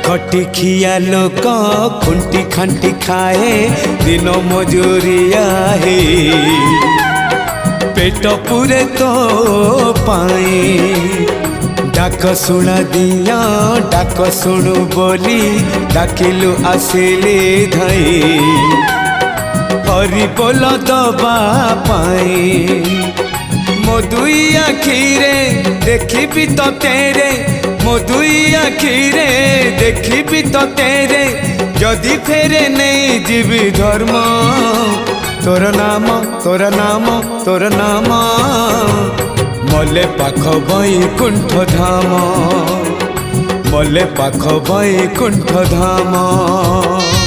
खटी खिया लोक खुंटी खांटी खाए दिन मजूरिया है पेट पूरे तो पाए डाक शुणा दिया डाक शुणु बोली डाकिलु आसिले धाई हरि बोल दबा पाए मो दुई आखिरे देखी तो तेरे मो दुई आखिरे देखी तो तेरे जदि फेरे नहीं जीवी धर्म तोर नाम तोर नाम तोर नाम मले पाख बैकुंठ धाम मले पाख बैकुंठ धाम।